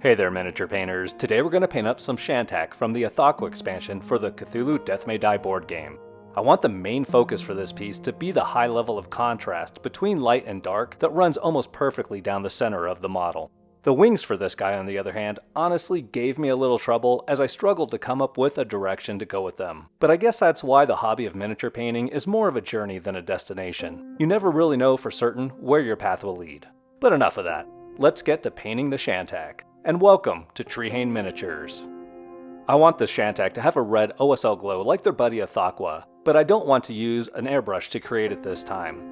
Hey there, miniature painters. Today we're going to paint up some Shantak from the Unkown expansion for the Cthulhu Death May Die board game. I want the main focus for this piece to be the high level of contrast between light and dark that runs almost perfectly down the center of the model. The wings for this guy, on the other hand, honestly gave me a little trouble as I struggled to come up with a direction to go with them. But I guess that's why the hobby of miniature painting is more of a journey than a destination. You never really know for certain where your path will lead. But enough of that. Let's get to painting the Shantak. And welcome to Treehane Miniatures. I want the Shantak to have a red OSL glow like their buddy Unkown, but I don't want to use an airbrush to create it this time.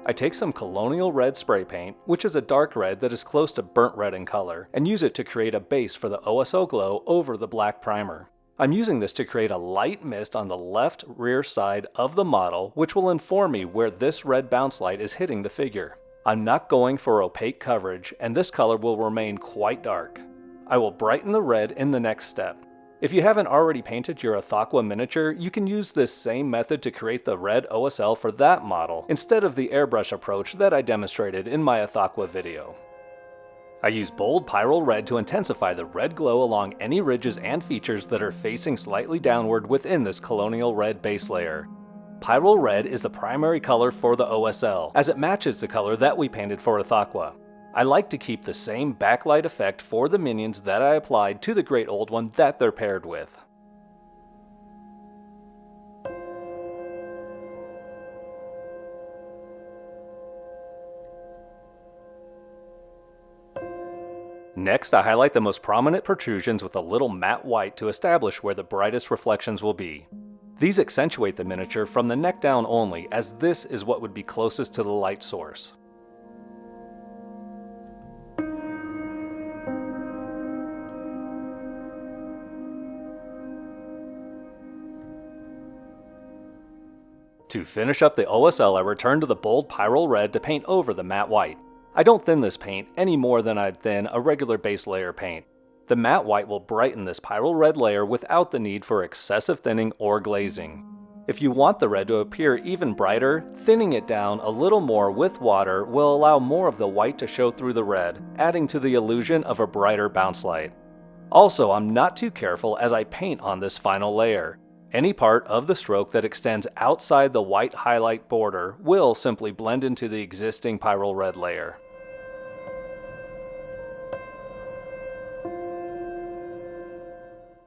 I take some colonial red spray paint, which is a dark red that is close to burnt red in color, and use it to create a base for the OSL glow over the black primer. I'm using this to create a light mist on the left rear side of the model, which will inform me where this red bounce light is hitting the figure. I'm not going for opaque coverage, and this color will remain quite dark. I will brighten the red in the next step. If you haven't already painted your Unkown miniature, you can use this same method to create the red OSL for that model, instead of the airbrush approach that I demonstrated in my Unkown video. I use bold pyrrole red to intensify the red glow along any ridges and features that are facing slightly downward within this colonial red base layer. Pyrrole red is the primary color for the OSL, as it matches the color that we painted for Unkown. I like to keep the same backlight effect for the minions that I applied to the Great Old One that they're paired with. Next, I highlight the most prominent protrusions with a little matte white to establish where the brightest reflections will be. These accentuate the miniature from the neck down only, as this is what would be closest to the light source. To finish up the OSL, I return to the bold pyrrole red to paint over the matte white. I don't thin this paint any more than I'd thin a regular base layer paint. The matte white will brighten this pyrrole red layer without the need for excessive thinning or glazing. If you want the red to appear even brighter, thinning it down a little more with water will allow more of the white to show through the red, adding to the illusion of a brighter bounce light. Also, I'm not too careful as I paint on this final layer. Any part of the stroke that extends outside the white highlight border will simply blend into the existing pyrrole red layer.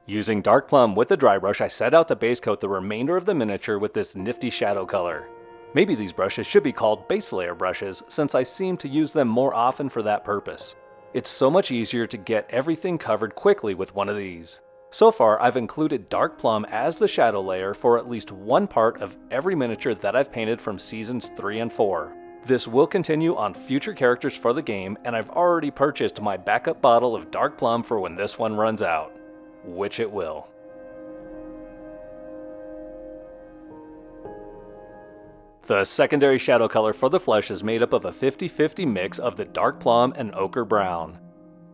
Using dark plum with a dry brush, I set out to base coat the remainder of the miniature with this nifty shadow color. Maybe these brushes should be called base layer brushes, since I seem to use them more often for that purpose. It's so much easier to get everything covered quickly with one of these. So far, I've included dark plum as the shadow layer for at least one part of every miniature that I've painted from seasons 3 and 4. This will continue on future characters for the game, and I've already purchased my backup bottle of dark plum for when this one runs out. Which it will. The secondary shadow color for the flesh is made up of a 50-50 mix of the dark plum and ochre brown.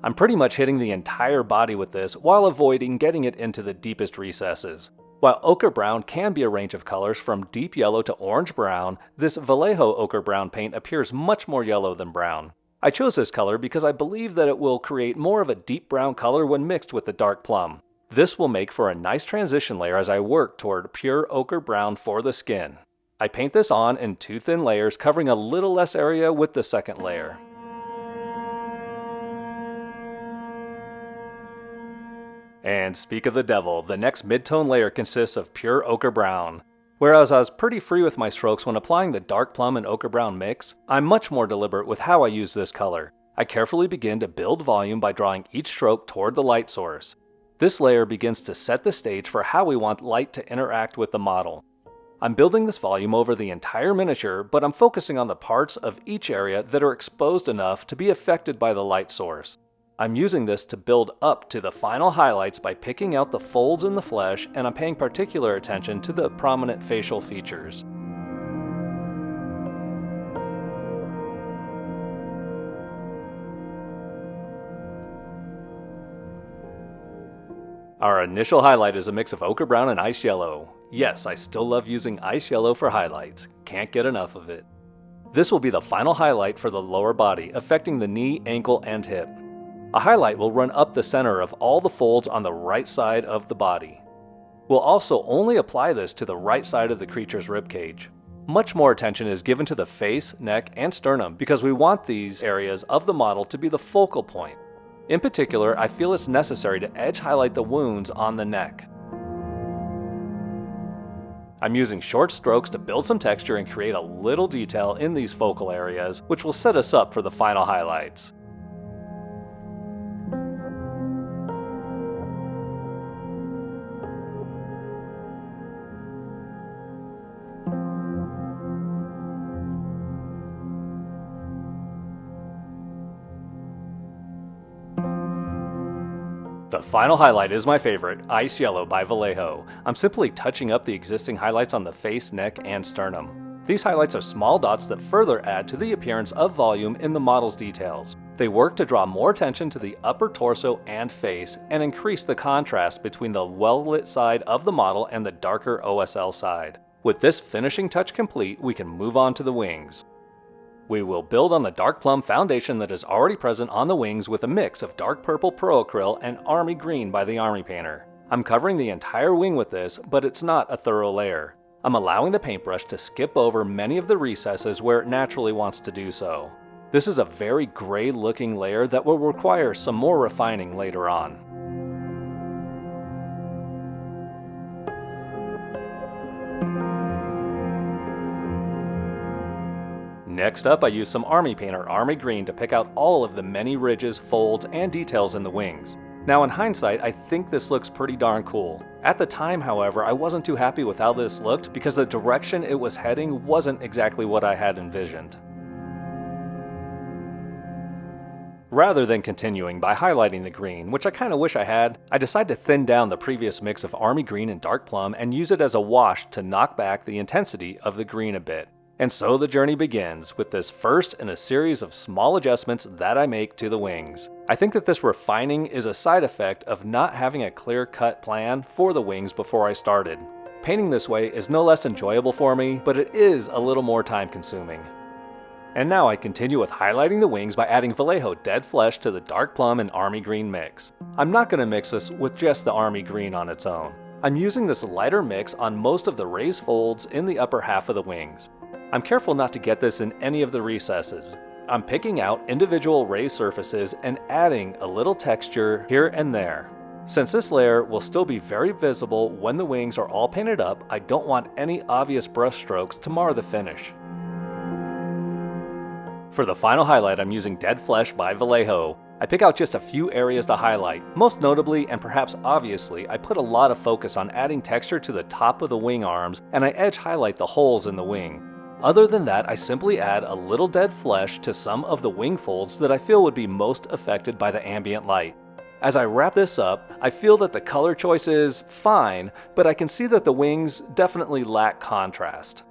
I'm pretty much hitting the entire body with this while avoiding getting it into the deepest recesses. While ochre brown can be a range of colors from deep yellow to orange brown, this Vallejo ochre brown paint appears much more yellow than brown. I chose this color because I believe that it will create more of a deep brown color when mixed with the dark plum. This will make for a nice transition layer as I work toward pure ochre brown for the skin. I paint this on in 2 thin layers, covering a little less area with the second layer. And speak of the devil, the next mid-tone layer consists of pure ochre brown. Whereas I was pretty free with my strokes when applying the dark plum and ochre brown mix, I'm much more deliberate with how I use this color. I carefully begin to build volume by drawing each stroke toward the light source. This layer begins to set the stage for how we want light to interact with the model. I'm building this volume over the entire miniature, but I'm focusing on the parts of each area that are exposed enough to be affected by the light source. I'm using this to build up to the final highlights by picking out the folds in the flesh, and I'm paying particular attention to the prominent facial features. Our initial highlight is a mix of ochre brown and ice yellow. Yes, I still love using ice yellow for highlights. Can't get enough of it. This will be the final highlight for the lower body, affecting the knee, ankle, and hip. A highlight will run up the center of all the folds on the right side of the body. We'll also only apply this to the right side of the creature's ribcage. Much more attention is given to the face, neck, and sternum because we want these areas of the model to be the focal point. In particular, I feel it's necessary to edge highlight the wounds on the neck. I'm using short strokes to build some texture and create a little detail in these focal areas, which will set us up for the final highlights. The final highlight is my favorite, Ice Yellow by Vallejo. I'm simply touching up the existing highlights on the face, neck, and sternum. These highlights are small dots that further add to the appearance of volume in the model's details. They work to draw more attention to the upper torso and face and increase the contrast between the well-lit side of the model and the darker OSL side. With this finishing touch complete, we can move on to the wings. We will build on the dark plum foundation that is already present on the wings with a mix of dark purple pro acryl and army green by the Army Painter. I'm covering the entire wing with this, but it's not a thorough layer. I'm allowing the paintbrush to skip over many of the recesses where it naturally wants to do so. This is a very gray looking layer that will require some more refining later on. Next up, I used some Army Painter Army Green to pick out all of the many ridges, folds, and details in the wings. Now in hindsight, I think this looks pretty darn cool. At the time, however, I wasn't too happy with how this looked because the direction it was heading wasn't exactly what I had envisioned. Rather than continuing by highlighting the green, which I kinda wish I had, I decided to thin down the previous mix of Army Green and Dark Plum and use it as a wash to knock back the intensity of the green a bit. And so the journey begins, with this first in a series of small adjustments that I make to the wings. I think that this refining is a side effect of not having a clear-cut plan for the wings before I started. Painting this way is no less enjoyable for me, but it is a little more time-consuming. And now I continue with highlighting the wings by adding Vallejo Dead Flesh to the Dark Plum and Army Green mix. I'm not going to mix this with just the Army Green on its own. I'm using this lighter mix on most of the raised folds in the upper half of the wings. I'm careful not to get this in any of the recesses. I'm picking out individual raised surfaces and adding a little texture here and there. Since this layer will still be very visible when the wings are all painted up, I don't want any obvious brush strokes to mar the finish. For the final highlight, I'm using Dead Flesh by Vallejo. I pick out just a few areas to highlight. Most notably, and perhaps obviously, I put a lot of focus on adding texture to the top of the wing arms, and I edge highlight the holes in the wing. Other than that, I simply add a little dead flesh to some of the wing folds that I feel would be most affected by the ambient light. As I wrap this up, I feel that the color choice is fine, but I can see that the wings definitely lack contrast.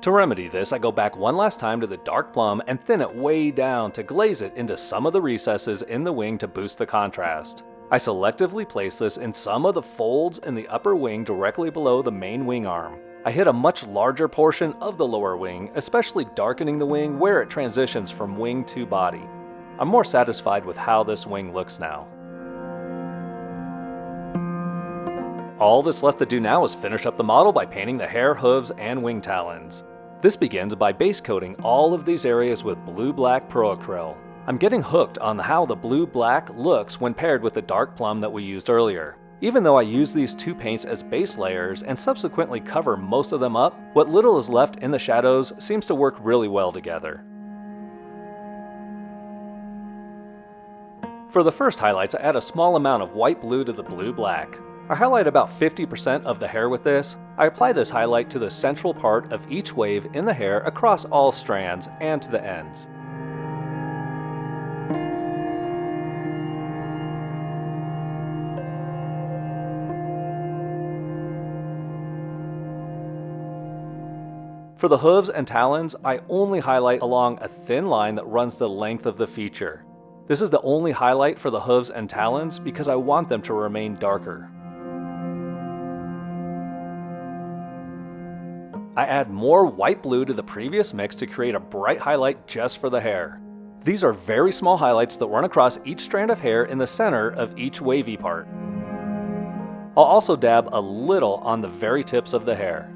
To remedy this, I go back one last time to the Dark Plum and thin it way down to glaze it into some of the recesses in the wing to boost the contrast. I selectively place this in some of the folds in the upper wing directly below the main wing arm. I hit a much larger portion of the lower wing, especially darkening the wing where it transitions from wing to body. I'm more satisfied with how this wing looks now. All that's left to do now is finish up the model by painting the hair, hooves, and wing talons. This begins by base coating all of these areas with blue-black pro acryl. I'm getting hooked on how the blue-black looks when paired with the dark plum that we used earlier. Even though I use these two paints as base layers and subsequently cover most of them up, what little is left in the shadows seems to work really well together. For the first highlights, I add a small amount of white blue to the blue-black. I highlight about 50% of the hair with this. I apply this highlight to the central part of each wave in the hair across all strands and to the ends. For the hooves and talons, I only highlight along a thin line that runs the length of the feature. This is the only highlight for the hooves and talons because I want them to remain darker. I add more white blue to the previous mix to create a bright highlight just for the hair. These are very small highlights that run across each strand of hair in the center of each wavy part. I'll also dab a little on the very tips of the hair.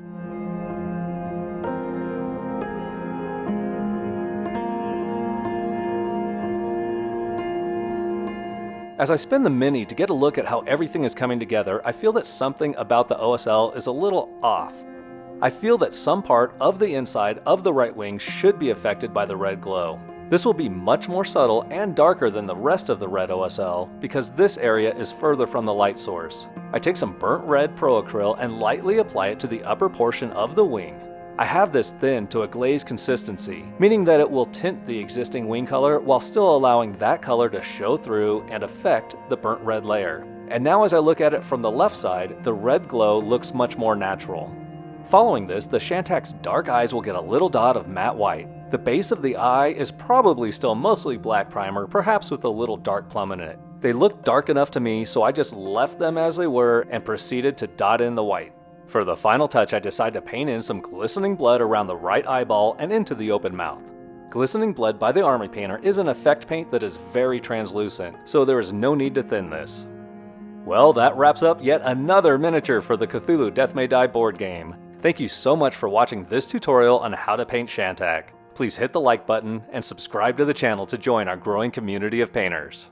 As I spin the Mini to get a look at how everything is coming together, I feel that something about the OSL is a little off. I feel that some part of the inside of the right wing should be affected by the red glow. This will be much more subtle and darker than the rest of the red OSL because this area is further from the light source. I take some burnt red Pro Acryl and lightly apply it to the upper portion of the wing. I have this thinned to a glaze consistency, meaning that it will tint the existing wing color while still allowing that color to show through and affect the burnt red layer. And now as I look at it from the left side, the red glow looks much more natural. Following this, the Shantak's dark eyes will get a little dot of matte white. The base of the eye is probably still mostly black primer, perhaps with a little dark plum in it. They looked dark enough to me, so I just left them as they were and proceeded to dot in the white. For the final touch, I decide to paint in some glistening blood around the right eyeball and into the open mouth. Glistening blood by the Army Painter is an effect paint that is very translucent, so there is no need to thin this. Well, that wraps up yet another miniature for the Cthulhu Death May Die board game. Thank you so much for watching this tutorial on how to paint Shantak. Please hit the like button and subscribe to the channel to join our growing community of painters.